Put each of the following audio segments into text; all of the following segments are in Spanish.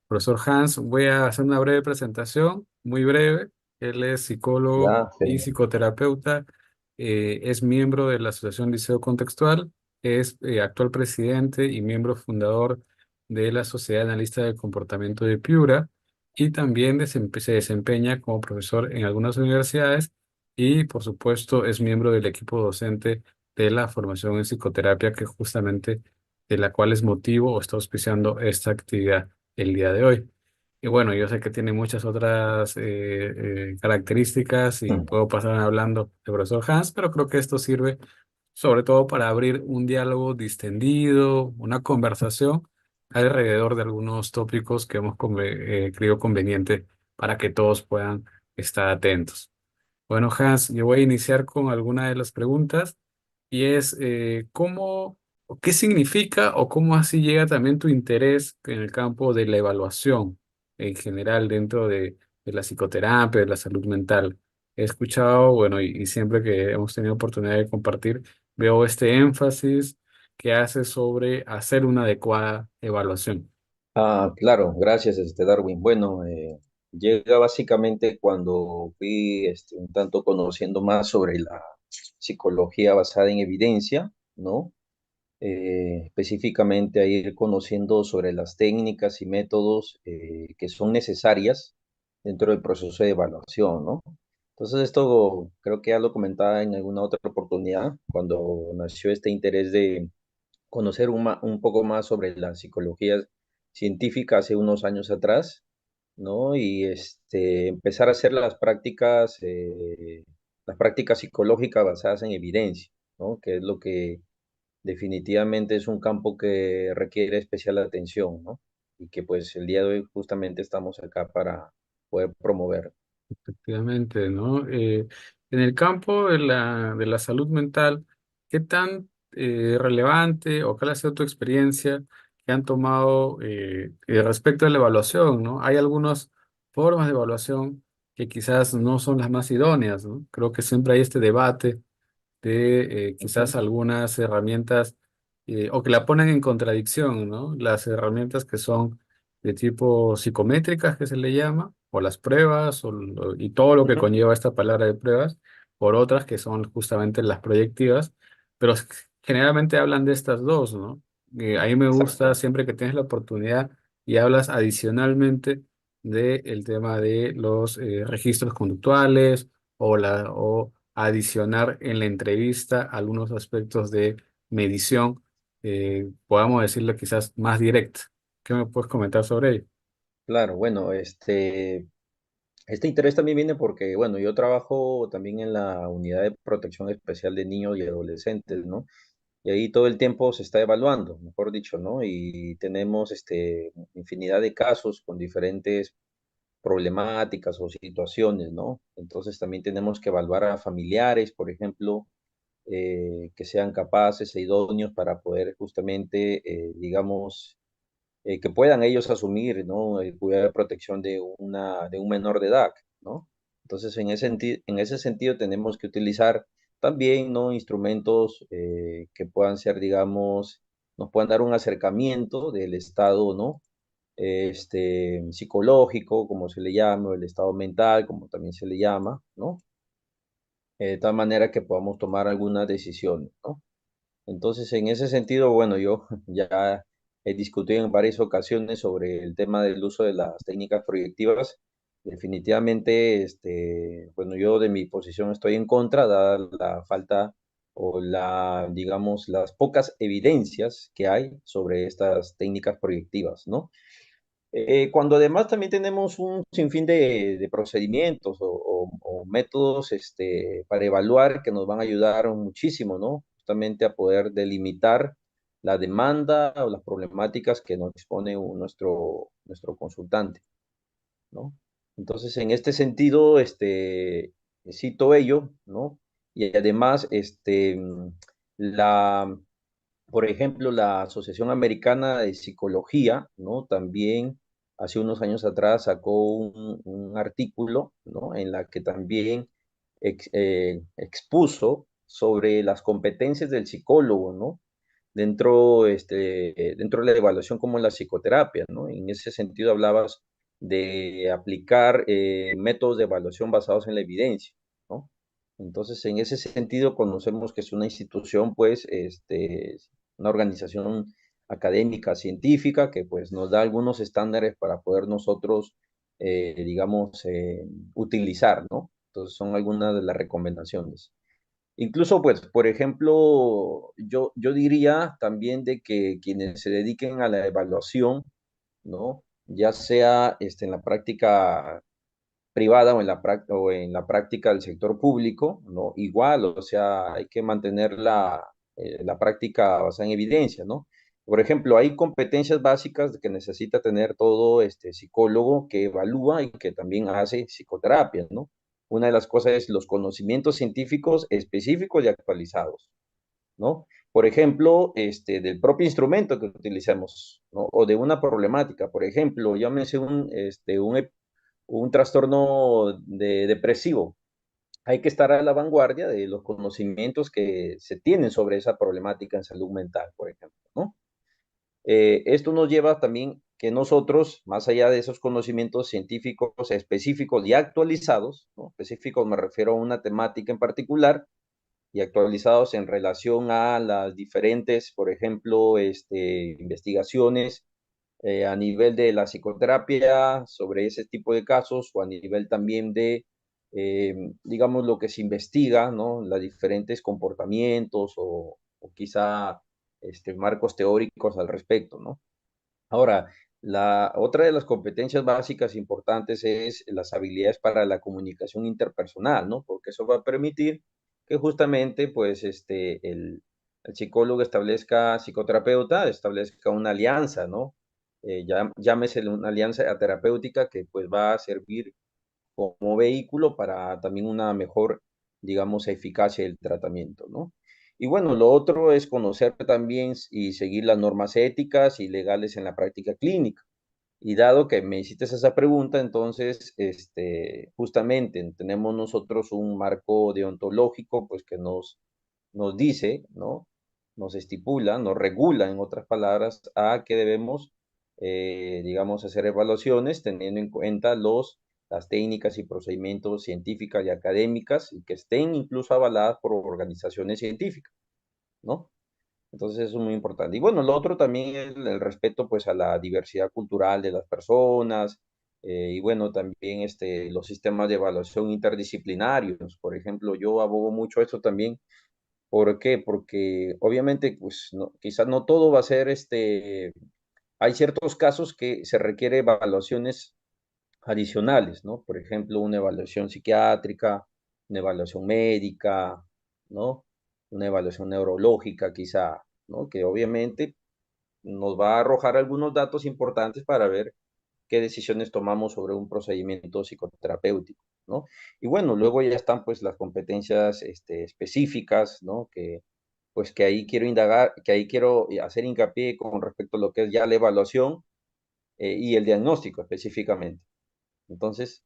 Profesor Hans, voy a hacer una breve presentación, muy breve. Él es psicólogo Ya, y genial. psicoterapeuta, es miembro de la Asociación Liceo Contextual, es actual presidente y miembro fundador de la Sociedad de Analistas del Comportamiento de Piura y también se desempeña como profesor en algunas universidades y, por supuesto, es miembro del equipo docente de la formación en psicoterapia, que justamente de la cual es motivo o está auspiciando esta actividad el día de hoy. Y bueno, yo sé que tiene muchas otras características y Mm. puedo pasar hablando de profesor Hans, pero creo que esto sirve sobre todo para abrir un diálogo distendido, una conversación alrededor de algunos tópicos que hemos creído conveniente para que todos puedan estar atentos. Bueno, Hans, yo voy a iniciar con alguna de las preguntas y es ¿cómo, o qué significa o cómo así llega también tu interés en el campo de la evaluación en general dentro de la psicoterapia, de la salud mental? He escuchado, bueno, y siempre que hemos tenido oportunidad de compartir, veo este énfasis que hace sobre hacer una adecuada evaluación. Claro, gracias, Darwin. Bueno, llega básicamente cuando fui un tanto conociendo más sobre la psicología basada en evidencia, ¿no? Específicamente a ir conociendo sobre las técnicas y métodos que son necesarias dentro del proceso de evaluación, ¿no? Entonces esto creo que ya lo comentaba en alguna otra oportunidad, cuando nació este interés de conocer un poco más sobre la psicología científica hace unos años atrás, ¿no? Y empezar a hacer las prácticas psicológicas basadas en evidencia, ¿no? Que es lo que definitivamente es un campo que requiere especial atención, ¿no? Y que pues el día de hoy justamente estamos acá para poder promover. Efectivamente, ¿no? En el campo de la salud mental, ¿qué tan relevante o cuál ha sido tu experiencia que han tomado respecto a la evaluación, ¿no? Hay algunas formas de evaluación que quizás no son las más idóneas, ¿no? Creo que siempre hay este debate de quizás Ujú. algunas herramientas o que la ponen en contradicción, ¿no? Las herramientas que son de tipo psicométricas, que se le llama, o las pruebas, y todo lo que Ujú. conlleva esta palabra de pruebas, por otras que son justamente las proyectivas, pero generalmente hablan de estas dos, ¿no? A mí me gusta Exacto. siempre que tienes la oportunidad y hablas adicionalmente del tema de los registros conductuales o adicionar en la entrevista algunos aspectos de medición, podamos decirlo quizás más directa. ¿Qué me puedes comentar sobre ello? Claro, bueno, este interés también viene porque, bueno, yo trabajo también en la unidad de protección especial de niños y adolescentes, ¿no? Y ahí todo el tiempo se está evaluando, mejor dicho, ¿no? Y tenemos infinidad de casos con diferentes problemáticas o situaciones, ¿no? Entonces también tenemos que evaluar a familiares, por ejemplo, que sean capaces e idóneos para poder justamente, digamos, que puedan ellos asumir, ¿no? El cuidado de protección de un menor de edad, ¿no? Entonces, en ese sentido tenemos que utilizar también, ¿no? Instrumentos que puedan ser, digamos, nos puedan dar un acercamiento del estado, ¿no? Psicológico, como se le llama, o el estado mental, como también se le llama, ¿no? de tal manera que podamos tomar algunas decisiones, ¿no? Entonces, en ese sentido, bueno, yo ya he discutido en varias ocasiones sobre el tema del uso de las técnicas proyectivas. Definitivamente, bueno, yo de mi posición estoy en contra, dada la falta o digamos, las pocas evidencias que hay sobre estas técnicas proyectivas, ¿no? Cuando además también tenemos un sinfín de procedimientos o métodos para evaluar que nos van a ayudar muchísimo, ¿no? Justamente a poder delimitar la demanda o las problemáticas que nos expone nuestro consultante, ¿no? Entonces, en este sentido, cito ello, ¿no? Y además, la, por ejemplo, la Asociación Americana de Psicología, ¿no? También hace unos años atrás sacó un artículo, ¿no? En la que también expuso sobre las competencias del psicólogo, ¿no? Dentro de la evaluación como la psicoterapia, ¿no? En ese sentido hablabas de aplicar métodos de evaluación basados en la evidencia, ¿no? Entonces, en ese sentido, conocemos que es una institución, pues, una organización académica, científica, que pues nos da algunos estándares para poder nosotros, digamos, utilizar, ¿no? Entonces, son algunas de las recomendaciones. Incluso, pues, por ejemplo, yo diría también de que quienes se dediquen a la evaluación, ¿no? Ya sea en la práctica privada o en la práctica del sector público, ¿no? Igual, o sea, hay que mantener la práctica basada en evidencia, ¿no? Por ejemplo, hay competencias básicas que necesita tener todo este psicólogo que evalúa y que también hace psicoterapia, ¿no? Una de las cosas es los conocimientos científicos específicos y actualizados, ¿no? Por ejemplo, del propio instrumento que utilicemos, ¿no? O de una problemática. Por ejemplo, llámese un trastorno depresivo. Hay que estar a la vanguardia de los conocimientos que se tienen sobre esa problemática en salud mental, por ejemplo, ¿no? Esto nos lleva también que nosotros, más allá de esos conocimientos científicos específicos y actualizados, ¿no? Específicos me refiero a una temática en particular, y actualizados en relación a las diferentes, por ejemplo, investigaciones a nivel de la psicoterapia sobre ese tipo de casos o a nivel también de, digamos, lo que se investiga, ¿no? Los diferentes comportamientos o quizá marcos teóricos al respecto, ¿no? Ahora, la otra de las competencias básicas importantes es las habilidades para la comunicación interpersonal, ¿no? Porque eso va a permitir que justamente, pues, el psicólogo establezca, psicoterapeuta, establezca una alianza, ¿no? Llámese una alianza terapéutica que, pues, va a servir como vehículo para también una mejor, digamos, eficacia del tratamiento, ¿no? Y bueno, lo otro es conocer también y seguir las normas éticas y legales en la práctica clínica. Y dado que me hiciste esa pregunta, entonces, justamente tenemos nosotros un marco deontológico, pues que nos dice, ¿no? Nos estipula, nos regula, en otras palabras, a que debemos, digamos, hacer evaluaciones teniendo en cuenta las técnicas y procedimientos científicas y académicas y que estén incluso avaladas por organizaciones científicas, ¿no? Entonces eso es muy importante. Y bueno, lo otro también es el respeto pues a la diversidad cultural de las personas y bueno, también los sistemas de evaluación interdisciplinarios. Por ejemplo, yo abogo mucho esto también. ¿Por qué? Porque obviamente pues no, quizás no todo va a ser hay ciertos casos que se requiere evaluaciones adicionales, ¿no? Por ejemplo, una evaluación psiquiátrica, una evaluación médica, ¿no? Una evaluación neurológica quizá, ¿no? Que obviamente nos va a arrojar algunos datos importantes para ver qué decisiones tomamos sobre un procedimiento psicoterapéutico, ¿no? Y bueno, luego ya están pues las competencias específicas, ¿no? Pues que ahí quiero indagar, que ahí quiero hacer hincapié con respecto a lo que es ya la evaluación y el diagnóstico específicamente. Entonces,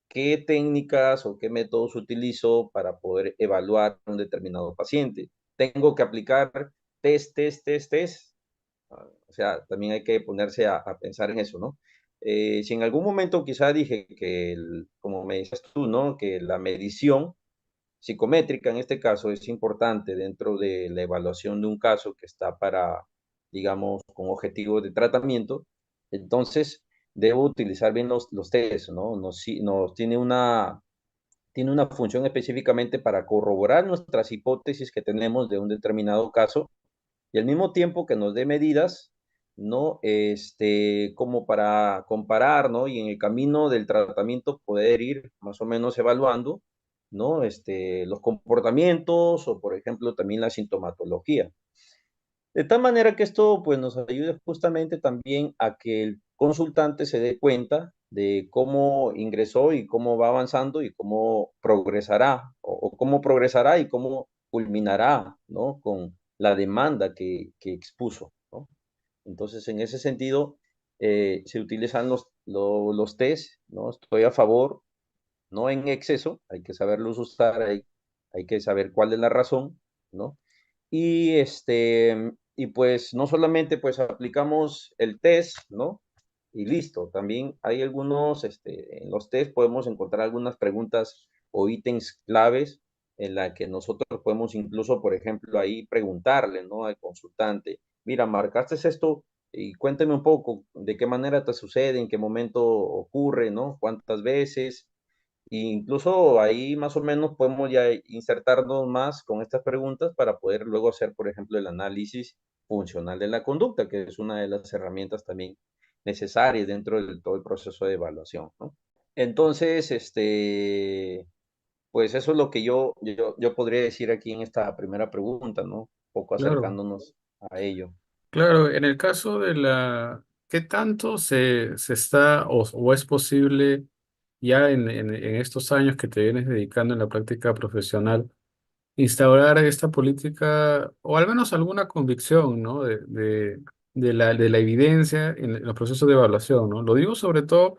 ¿qué técnicas o qué métodos utilizo para poder evaluar un determinado paciente? Tengo que aplicar test. O sea, también hay que ponerse a pensar en eso, ¿no? Si en algún momento quizá dije que, como me dices tú, ¿no? Que la medición psicométrica en este caso es importante dentro de la evaluación de un caso que está para, digamos, con objetivos de tratamiento. Entonces, debo utilizar bien los test, ¿no? Tiene una función específicamente para corroborar nuestras hipótesis que tenemos de un determinado caso y al mismo tiempo que nos dé medidas, ¿no? Como para comparar, ¿no? Y en el camino del tratamiento poder ir más o menos evaluando, ¿no? Los comportamientos o, por ejemplo, también la sintomatología. De tal manera que esto pues nos ayude justamente también a que el consultante se dé cuenta de cómo ingresó y cómo va avanzando y cómo progresará o cómo progresará y cómo culminará, ¿no? Con la demanda que expuso, ¿no? Entonces, en ese sentido, se utilizan los test, ¿no? Estoy a favor, no en exceso, hay que saberlos usar, hay que saber cuál es la razón, ¿no? Y pues no solamente pues aplicamos el test, ¿no? Y listo, también hay algunos, en los test podemos encontrar algunas preguntas o ítems claves en la que nosotros podemos incluso, por ejemplo, ahí preguntarle, ¿no? Al consultante, mira, marcaste esto y cuéntame un poco de qué manera te sucede, en qué momento ocurre, ¿no? ¿Cuántas veces? E incluso ahí más o menos podemos ya insertarnos más con estas preguntas para poder luego hacer, por ejemplo, el análisis funcional de la conducta, que es una de las herramientas también necesarias dentro de todo el proceso de evaluación, ¿no? Entonces, pues eso es lo que yo podría decir aquí en esta primera pregunta, ¿no? Un poco Claro. acercándonos a ello. Claro, en el caso de ¿qué tanto se está o es posible ya en estos años que te vienes dedicando en la práctica profesional, instaurar esta política o al menos alguna convicción, ¿no? De la evidencia en los procesos de evaluación, ¿no? Lo digo sobre todo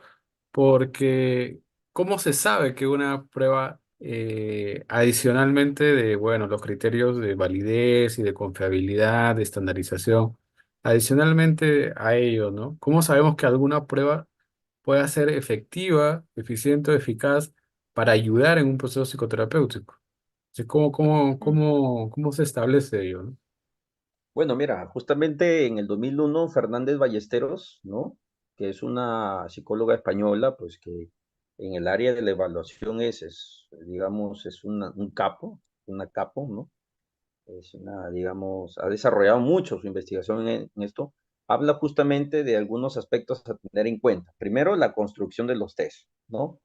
porque ¿cómo se sabe que una prueba, adicionalmente de, bueno, los criterios de validez y de confiabilidad, de estandarización, adicionalmente a ello, ¿no? ¿Cómo sabemos que alguna prueba pueda ser efectiva, eficiente o eficaz para ayudar en un proceso psicoterapéutico? Sí, ¿cómo se establece ello, ¿no? Bueno, mira, justamente en el 2001, Fernández Ballesteros, ¿no? Que es una psicóloga española, pues que en el área de la evaluación digamos, es un capo, una capo, ¿no? Es una, digamos, ha desarrollado mucho su investigación en esto. Habla justamente de algunos aspectos a tener en cuenta. Primero, la construcción de los test, ¿no?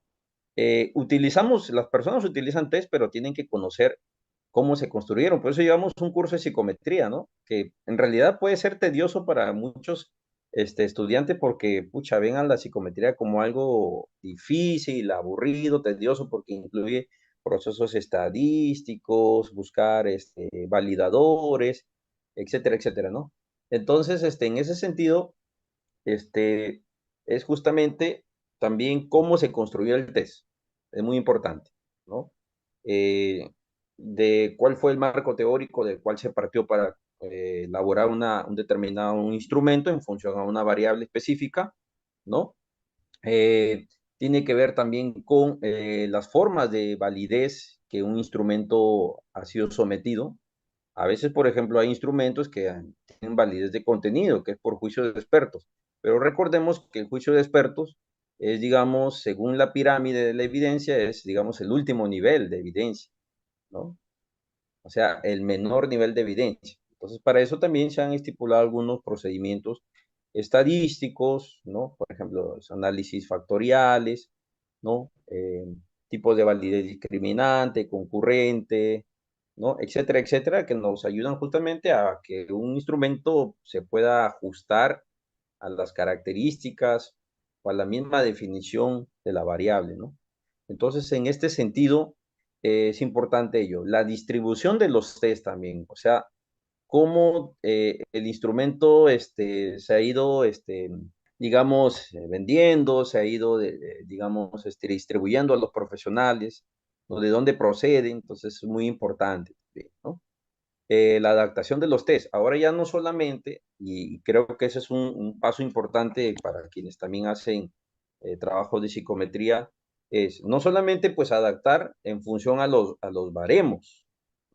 Las personas utilizan test, pero tienen que conocer cómo se construyeron. Por eso llevamos un curso de psicometría, ¿no? Que en realidad puede ser tedioso para muchos estudiantes porque, pucha, ven a la psicometría como algo difícil, aburrido, tedioso, porque incluye procesos estadísticos, buscar validadores, etcétera, etcétera, ¿no? Entonces, en ese sentido, este, es justamente también cómo se construyó el test. Es muy importante, ¿no? Eh, de cuál fue el marco teórico del cual se partió para elaborar un determinado instrumento en función a una variable específica, ¿no? Tiene que ver también con las formas de validez que un instrumento ha sido sometido. A veces, por ejemplo, hay instrumentos que tienen validez de contenido, que es por juicio de expertos, pero recordemos que el juicio de expertos es, digamos, según la pirámide de la evidencia, es, digamos, el último nivel de evidencia, ¿no? O sea, el menor nivel de evidencia. Entonces, para eso también se han estipulado algunos procedimientos estadísticos, ¿no? Por ejemplo, los análisis factoriales, ¿no? Tipos de validez discriminante, concurrente, ¿no? Etcétera, etcétera, que nos ayudan justamente a que un instrumento se pueda ajustar a las características o a la misma definición de la variable, ¿no? Entonces, en este sentido, es importante ello. La distribución de los test también, o sea, cómo el instrumento se ha ido, digamos, vendiendo, se ha ido, digamos, distribuyendo a los profesionales, ¿no? De dónde procede, entonces es muy importante, ¿no? La adaptación de los test. Ahora ya no solamente, y creo que ese es un paso importante para quienes también hacen trabajos de psicometría, es no solamente pues adaptar en función a los baremos,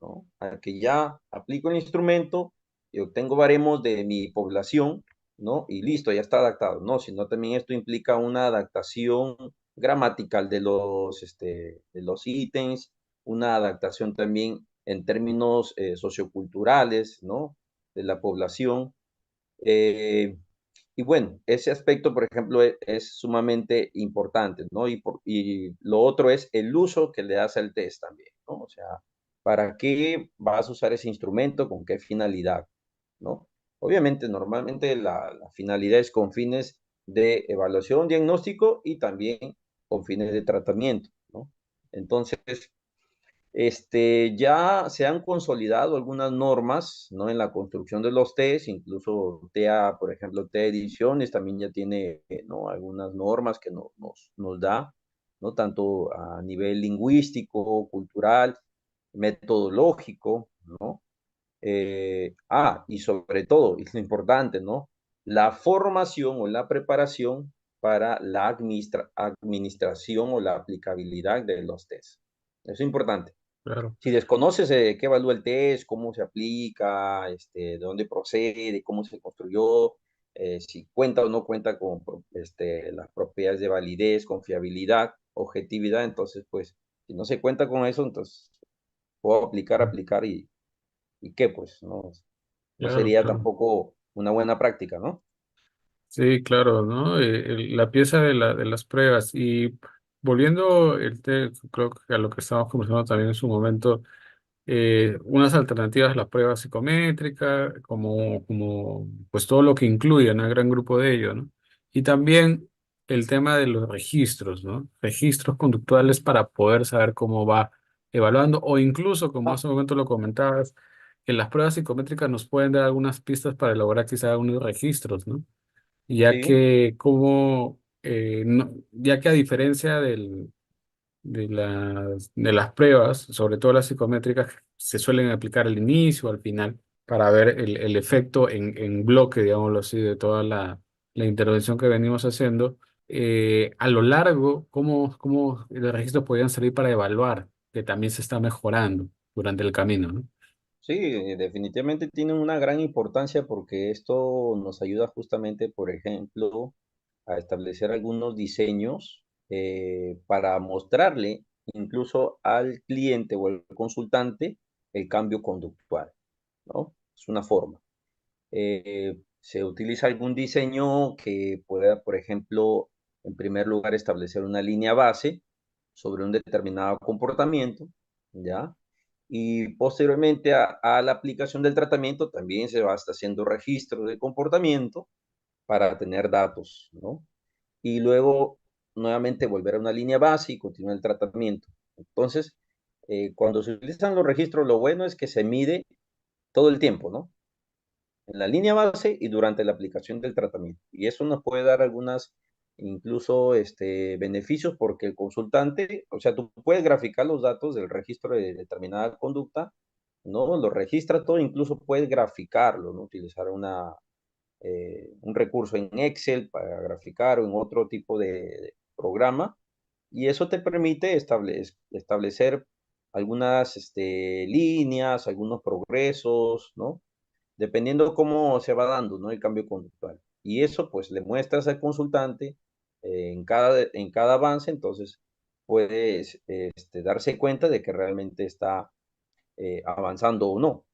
¿no? A que ya aplico el instrumento y obtengo baremos de mi población, ¿no? Y listo, ya está adaptado, ¿no? Sino también esto implica una adaptación gramatical de los ítems, una adaptación también en términos socioculturales, ¿no? De la población. Eh, y bueno, ese aspecto, por ejemplo, es sumamente importante, ¿no? Y lo otro es el uso que le das al test también, ¿no? O sea, ¿para qué vas a usar ese instrumento? ¿Con qué finalidad? ¿No? Obviamente, normalmente la finalidad es con fines de evaluación, diagnóstico y también con fines de tratamiento, ¿no? Entonces, ya se han consolidado algunas normas, ¿no? En la construcción de los test, incluso TEA, por ejemplo, TEA Ediciones también ya tiene, ¿no? Algunas normas que nos da, ¿no? Tanto a nivel lingüístico, cultural, metodológico, ¿no? Y sobre todo, y lo importante, ¿no? La formación o la preparación para la administración o la aplicabilidad de los tests. Eso es importante. Claro, Si desconoces qué evalúa el test, cómo se aplica, de dónde procede, cómo se construyó, si cuenta o no cuenta con las propiedades de validez, confiabilidad, objetividad, entonces, pues, si no se cuenta con eso, entonces puedo aplicar y qué, pues, no claro, sería claro. tampoco una buena práctica, ¿no? Sí, claro, ¿no? La pieza de las pruebas. Y volviendo creo que a lo que estábamos conversando también en su momento, unas alternativas a la prueba psicométrica, como pues todo lo que incluye, ¿no? El gran grupo de ello, ¿no? Y también el tema de los registros, ¿no? Registros conductuales para poder saber cómo va evaluando, o incluso, como Ah, hace un momento lo comentabas, que las pruebas psicométricas nos pueden dar algunas pistas para elaborar quizá algunos registros, ¿no? Ya sí, que ya que a diferencia de las pruebas, sobre todo las psicométricas, se suelen aplicar al inicio o al final para ver el efecto en bloque, digámoslo así, de toda la intervención que venimos haciendo. A lo largo, ¿cómo los registros podrían servir para evaluar que también se está mejorando durante el camino, ¿no? sí, definitivamente tiene una gran importancia porque esto nos ayuda justamente, por ejemplo, a establecer algunos diseños para mostrarle incluso al cliente o al consultante el cambio conductual, ¿no? Es una forma. Se utiliza algún diseño que pueda, por ejemplo, en primer lugar, establecer una línea base sobre un determinado comportamiento, ¿ya? Y posteriormente a la aplicación del tratamiento también se va a estar haciendo registro de comportamiento para tener datos, ¿no? Y luego nuevamente volver a una línea base y continuar el tratamiento. Entonces, cuando se utilizan los registros, lo bueno es que se mide todo el tiempo, ¿no? En la línea base y durante la aplicación del tratamiento. Y eso nos puede dar algunas, incluso, beneficios porque el consultante, o sea, tú puedes graficar los datos del registro de determinada conducta, ¿no? Lo registra todo, incluso puedes graficarlo, ¿no? Utilizar un recurso en Excel para graficar o en otro tipo de programa. Y eso te permite establecer algunas líneas, algunos progresos, ¿no? Dependiendo cómo se va dando, ¿no? El cambio conductual. Y eso, pues, le muestras al consultante en cada avance, entonces puedes darse cuenta de que realmente está avanzando o no,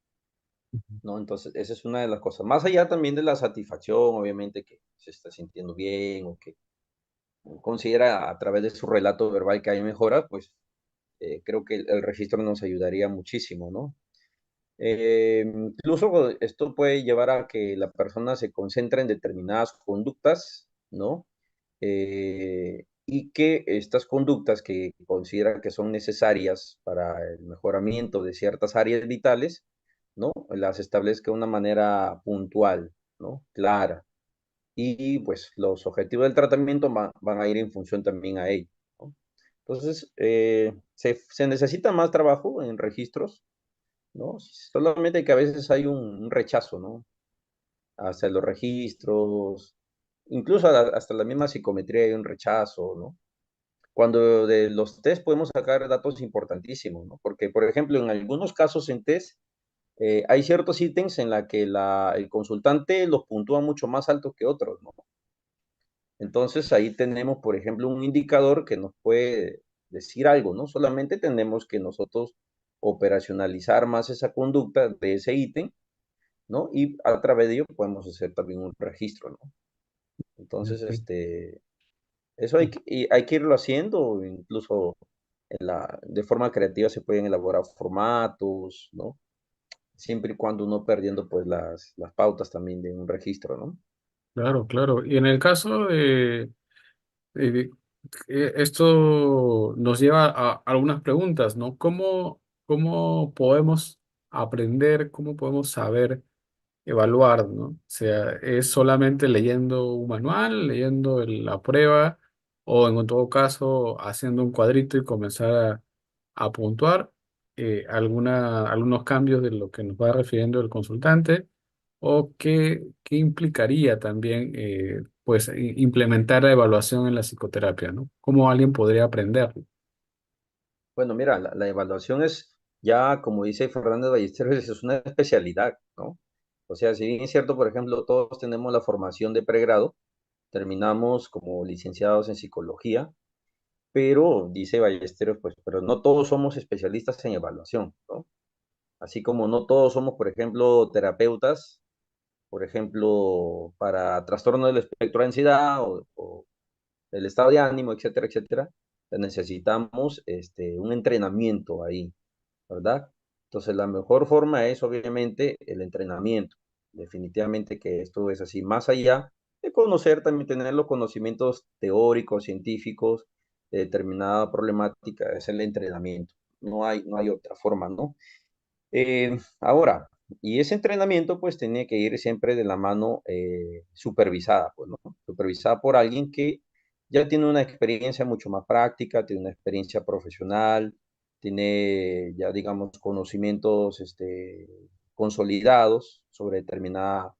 ¿no? Entonces, esa es una de las cosas. Más allá también de la satisfacción, obviamente, que se está sintiendo bien o que considera a través de su relato verbal que hay mejora, pues creo que el registro nos ayudaría muchísimo, ¿no? Incluso esto puede llevar a que la persona se concentre en determinadas conductas, ¿no? Y que estas conductas que considera que son necesarias para el mejoramiento de ciertas áreas vitales, ¿no? Las establezca de una manera puntual, ¿no? Clara. Y pues los objetivos del tratamiento van a ir en función también a ello, ¿no? Entonces, se necesita más trabajo en registros, ¿no? Solamente que a veces hay un rechazo, ¿no? Hacia los registros, incluso hasta la misma psicometría hay un rechazo, ¿no? cuando de los test podemos sacar datos importantísimos, ¿no? Porque, por ejemplo, en algunos casos en test hay ciertos ítems en la que el consultante los puntúa mucho más alto que otros, ¿no? Entonces ahí tenemos, por ejemplo, un indicador que nos puede decir algo, ¿no? Solamente tenemos que nosotros operacionalizar más esa conducta de ese ítem, ¿no? Y a través de ello podemos hacer también un registro, ¿no? Entonces, Ok. eso hay que irlo haciendo, incluso de forma creativa se pueden elaborar formatos, ¿no? Siempre y cuando uno perdiendo pues las pautas también de un registro, ¿no? Claro, claro. Y en el caso de esto nos lleva a algunas preguntas, ¿no? ¿Cómo podemos aprender, cómo podemos saber evaluar, ¿no? O sea, ¿es solamente leyendo un manual, leyendo la prueba, o en todo caso haciendo un cuadrito y comenzar a puntuar algunos cambios de lo que nos va refiriendo el consultante? ¿O qué implicaría también pues implementar la evaluación en la psicoterapia, ¿no? ¿Cómo alguien podría aprenderlo? Bueno, mira, la evaluación es ya, como dice Fernández Ballesteros, es una especialidad, ¿no? O sea, si bien es cierto, por ejemplo, todos tenemos la formación de pregrado, terminamos como licenciados en psicología, pero dice Ballesteros, pues, pero no todos somos especialistas en evaluación, ¿no? Así como no todos somos, por ejemplo, terapeutas, por ejemplo, para trastorno del espectro de ansiedad o el estado de ánimo, etcétera, etcétera, necesitamos un entrenamiento ahí, ¿verdad? Entonces, la mejor forma es obviamente el entrenamiento. Definitivamente que esto es así, más allá de conocer, también tener los conocimientos teóricos, científicos de determinada problemática, es el entrenamiento. No hay otra forma, ¿no? Ahora, y ese entrenamiento pues tiene que ir siempre de la mano supervisada, pues, ¿no? Supervisada por alguien que ya tiene una experiencia mucho más práctica, tiene una experiencia profesional, tiene ya, digamos, conocimientos consolidados sobre determinada,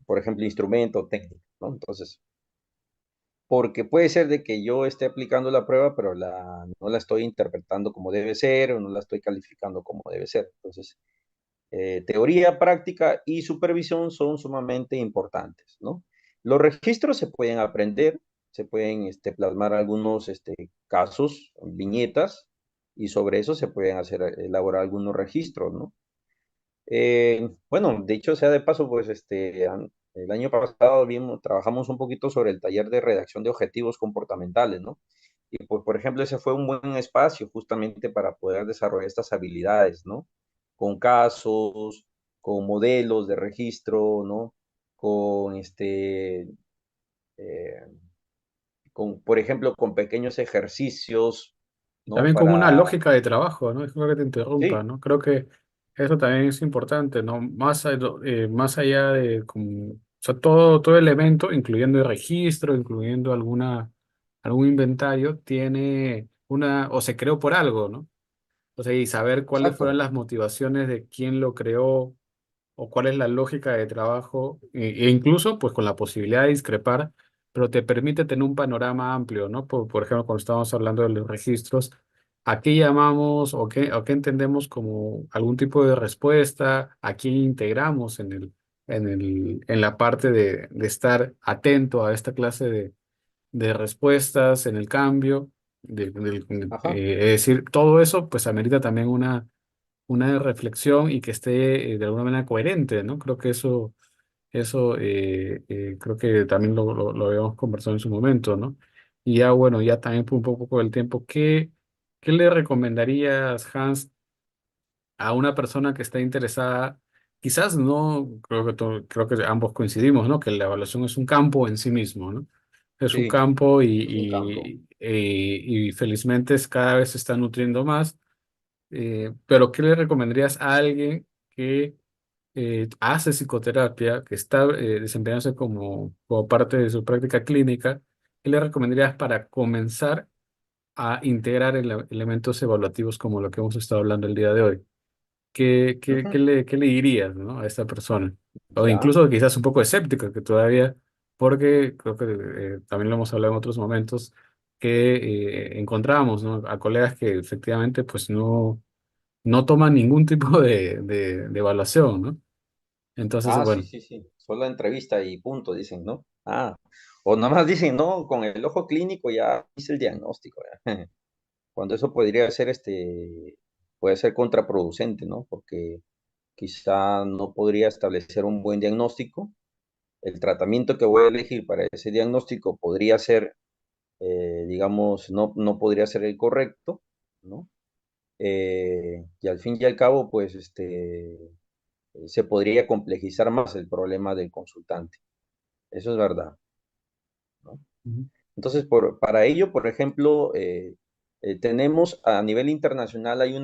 por ejemplo, instrumento o técnica, ¿no? Entonces, porque puede ser de que yo esté aplicando la prueba, pero no la estoy interpretando como debe ser o no la estoy calificando como debe ser. Entonces, teoría, práctica y supervisión son sumamente importantes, ¿no? Los registros se pueden aprender, se pueden plasmar algunos casos, viñetas, y sobre eso se pueden elaborar algunos registros, ¿no? Bueno, de hecho, sea de paso, pues el año pasado trabajamos un poquito sobre el taller de redacción de objetivos comportamentales, ¿no? Y pues, por ejemplo, ese fue un buen espacio justamente para poder desarrollar estas habilidades, ¿no? Con casos, con modelos de registro, ¿no? Con eh, por ejemplo, con pequeños ejercicios, Y ¿no? también como una Para, lógica de trabajo, ¿no? Disculpa que te interrumpa, sí, ¿no? Creo que eso también es importante, ¿no? Más allá de como, o sea, todo elemento, incluyendo el registro, incluyendo algún inventario, tiene o se creó por algo, ¿no? O sea, y saber cuáles fueron exacto, las motivaciones de quién lo creó o cuál es la lógica de trabajo, e incluso pues con la posibilidad de discrepar, pero te permite tener un panorama amplio, ¿no? Por ejemplo, cuando estamos hablando de los registros, ¿a qué llamamos o qué entendemos como algún tipo de respuesta? ¿A qué integramos en la parte de estar atento a esta clase de respuestas en el cambio? ajá. Es decir, todo eso pues amerita también una reflexión y que esté de alguna manera coherente, ¿no? Creo que creo que también lo habíamos conversado en su momento, ¿no? Y ya, bueno, ya también por un poco del tiempo, ¿qué le recomendarías, Hans, a una persona que está interesada? Quizás no, creo que ambos coincidimos, ¿no? Que la evaluación es un campo en sí mismo, ¿no? Es un Sí, campo es un campo. y felizmente cada vez se está nutriendo más. Pero ¿qué le recomendarías a alguien que hace psicoterapia, que está desempeñándose como parte de su práctica clínica? ¿Qué le recomendarías para comenzar a integrar elementos evaluativos como lo que hemos estado hablando el día de hoy? Ujú. ¿Qué le dirías, ¿no? A esta persona? O Ya. incluso quizás un poco escéptica, que todavía, porque creo que también lo hemos hablado en otros momentos, que encontramos, ¿no? A colegas que efectivamente pues no toman ningún tipo de evaluación, ¿no? Entonces, Ah, sí, bueno. sí, sí. Solo entrevista y punto, dicen, ¿no? Ah, o nada más dicen, no, con el ojo clínico ya hice el diagnóstico, ya. Cuando eso podría ser, puede ser contraproducente, ¿no? Porque quizá no podría establecer un buen diagnóstico. El tratamiento que voy a elegir para ese diagnóstico podría ser, digamos, no podría ser el correcto, ¿no? Y al fin y al cabo, pues, se podría complejizar más el problema del consultante. Eso es verdad, ¿no? Ujú, Entonces, para ello, por ejemplo, tenemos a nivel internacional, hay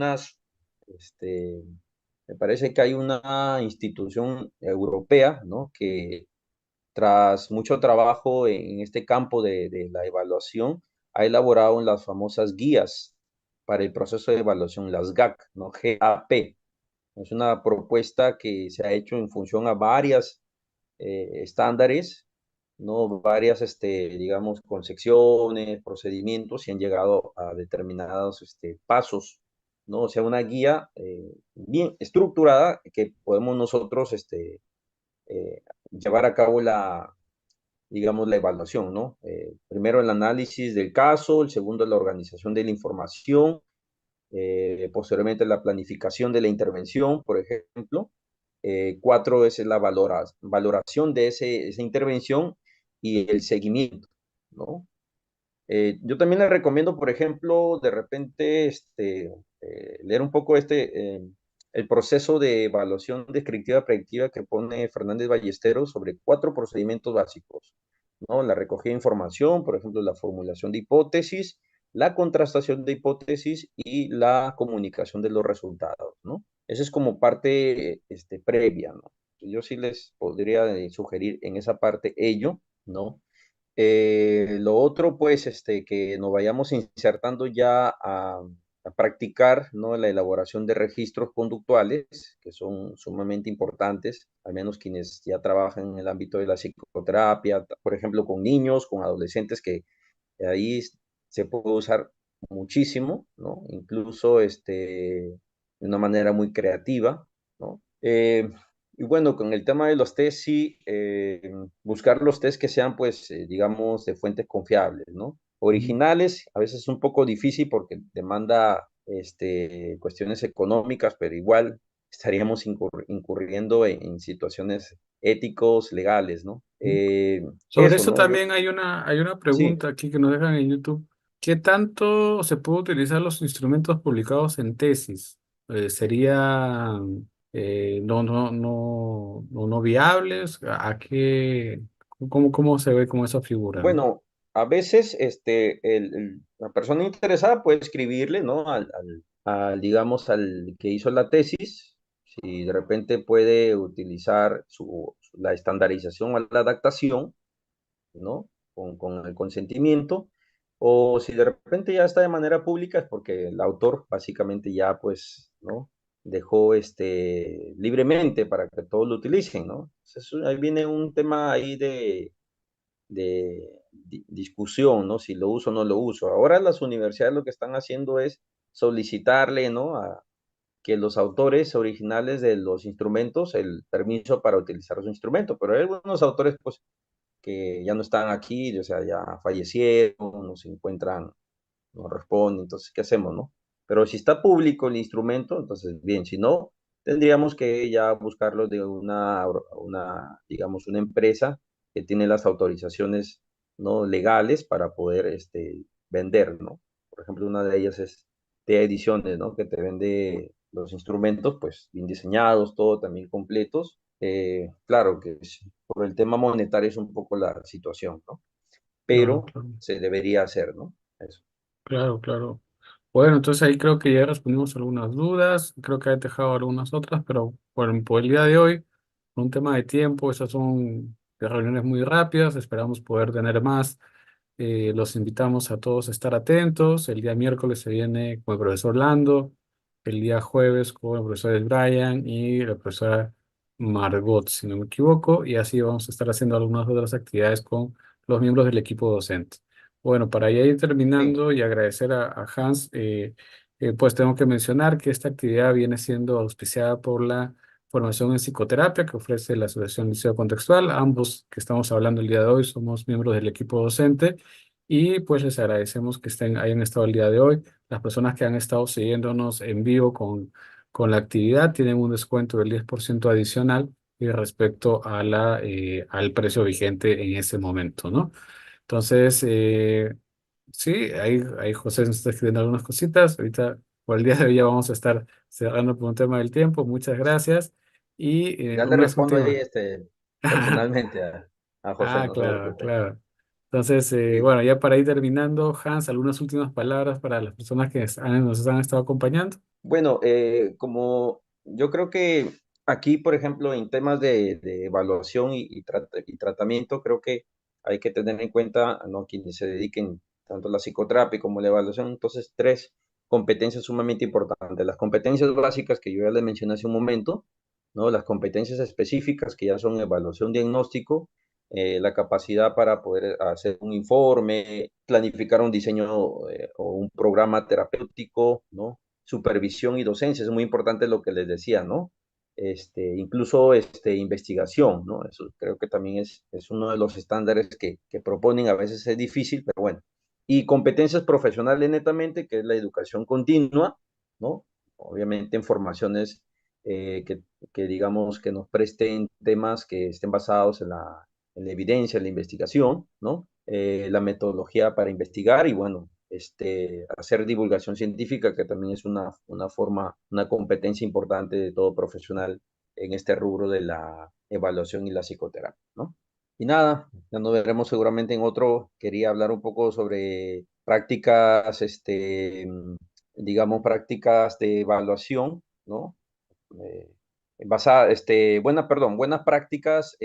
me parece que hay una institución europea, ¿no? Que tras mucho trabajo en este campo de la evaluación, ha elaborado las famosas guías para el proceso de evaluación, las GAC, ¿no? GAP. Es una propuesta que se ha hecho en función a varias estándares, ¿no? Varias, digamos, concepciones, procedimientos y han llegado a determinados pasos, ¿no? O sea, una guía bien estructurada que podemos nosotros llevar a cabo digamos, la evaluación, ¿no? Primero el análisis del caso, el segundo la organización de la información, posteriormente la planificación de la intervención, por ejemplo. Cuatro es la valoración de esa intervención y el seguimiento, ¿no? Yo también les recomiendo, por ejemplo, de repente leer un poco el proceso de evaluación descriptiva predictiva que pone Fernández Ballesteros sobre cuatro procedimientos básicos, ¿no? La recogida de información, por ejemplo, la formulación de hipótesis, la contrastación de hipótesis y la comunicación de los resultados, ¿no? Eso es como parte previa, ¿no? Yo sí les podría sugerir en esa parte ello, ¿no? Lo otro, pues, que nos vayamos insertando ya a practicar, ¿no? La elaboración de registros conductuales, que son sumamente importantes, al menos quienes ya trabajan en el ámbito de la psicoterapia, por ejemplo, con niños, con adolescentes, que ahí se puede usar muchísimo, ¿no? Incluso de una manera muy creativa, ¿no? Y bueno, con el tema de los test, sí, buscar los test que sean, pues, digamos, de fuentes confiables, ¿no? ujú. Originales, a veces es un poco difícil porque demanda, cuestiones económicas, pero igual estaríamos incurriendo en situaciones éticos, legales, ¿no? Sobre Eso, eso ¿no? Yo, también hay una sí. pregunta aquí que nos dejan en YouTube. ¿Qué tanto se puede utilizar los instrumentos publicados en tesis? ¿Serían no viables? ¿A qué? ¿Cómo se ve como esa figura, no? Bueno, a veces la persona interesada puede escribirle, ¿no? Digamos, al que hizo la tesis, si de repente puede utilizar la estandarización o la adaptación, ¿no? Con el consentimiento, o si de repente ya está de manera pública, es porque el autor básicamente ya, pues, ¿no? Dejó libremente para que todos lo utilicen, ¿no? Entonces, ahí viene un tema ahí de discusión, ¿no? Si lo uso o no lo uso. Ahora las universidades lo que están haciendo es solicitarle, ¿no? A que los autores originales de los instrumentos el permiso para utilizar los instrumentos, pero hay algunos autores, pues, que ya no están aquí, o sea, ya fallecieron, no se encuentran, no responden, entonces, ¿qué hacemos, no? Pero si está público el instrumento, entonces, bien, si no, tendríamos que ya buscarlo de digamos, una empresa que tiene las autorizaciones, ¿no? Legales para poder, vender, ¿no? Por ejemplo, una de ellas es TEA Ediciones, ¿no? Que te vende los instrumentos, pues, bien diseñados, todo también completos. Claro que por el tema monetario es un poco la situación, ¿no? Claro, Pero claro. se debería hacer, ¿no? Eso. Claro, claro. Bueno, entonces ahí creo que ya respondimos algunas dudas, creo que he dejado algunas otras, pero bueno, por el día de hoy, por un tema de tiempo, esas son de reuniones muy rápidas, esperamos poder tener más. Los invitamos a todos a estar atentos. El día miércoles se viene con el profesor Lando, el día jueves con el profesor Brian y la profesora Margot, si no me equivoco, y así vamos a estar haciendo algunas otras actividades con los miembros del equipo docente. Bueno, para ya ir Sí, terminando y agradecer a Hans, pues tengo que mencionar que esta actividad viene siendo auspiciada por la formación en psicoterapia que ofrece la Asociación Liceo Contextual. Ambos que estamos hablando el día de hoy somos miembros del equipo docente y pues les agradecemos que hayan estado el día de hoy. Las personas que han estado siguiéndonos en vivo con la actividad tienen un descuento del 10% adicional y respecto a al precio vigente en ese momento, ¿no? Entonces, sí, ahí José nos está escribiendo algunas cositas. Ahorita, por el día de hoy, ya vamos a estar cerrando por un tema del tiempo. Muchas gracias. Y ya le unas respondo ahí últimas. personalmente a José, Ah, no se claro, preocupe. claro. Entonces, Sí. bueno, ya para ir terminando, Hans, algunas últimas palabras para las personas que nos han estado acompañando. Bueno, como yo creo que aquí, por ejemplo, en temas de evaluación y tratamiento, creo que hay que tener en cuenta, ¿no? Quienes se dediquen tanto a la psicoterapia como a la evaluación, entonces tres competencias sumamente importantes. Las competencias básicas que yo ya les mencioné hace un momento, ¿no? Las competencias específicas que ya son evaluación diagnóstico, la capacidad para poder hacer un informe, planificar un diseño o un programa terapéutico, ¿no? Supervisión y docencia, es muy importante lo que les decía, ¿no? Incluso investigación, ¿no? Eso creo que también es uno de los estándares que proponen, a veces es difícil, pero bueno. Y competencias profesionales netamente, que es la educación continua, ¿no? Obviamente en formaciones que digamos que nos presten temas que estén basados en la evidencia, en la investigación, ¿no? La metodología para investigar y bueno, hacer divulgación científica, que también es una forma, una competencia importante de todo profesional en este rubro de la evaluación y la psicoterapia, ¿no? Y nada, ya nos veremos seguramente en otro. Quería hablar un poco sobre prácticas, digamos, prácticas de evaluación, ¿no? eh, buenas prácticas,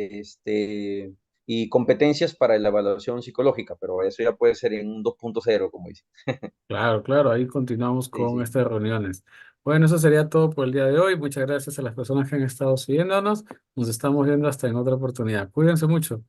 y competencias para la evaluación psicológica, pero eso ya puede ser en un 2.0, como dice. Claro, claro, ahí continuamos Sí, con sí. estas reuniones. Bueno, eso sería todo por el día de hoy. Muchas gracias a las personas que han estado siguiéndonos. Nos estamos viendo hasta en otra oportunidad. Cuídense mucho.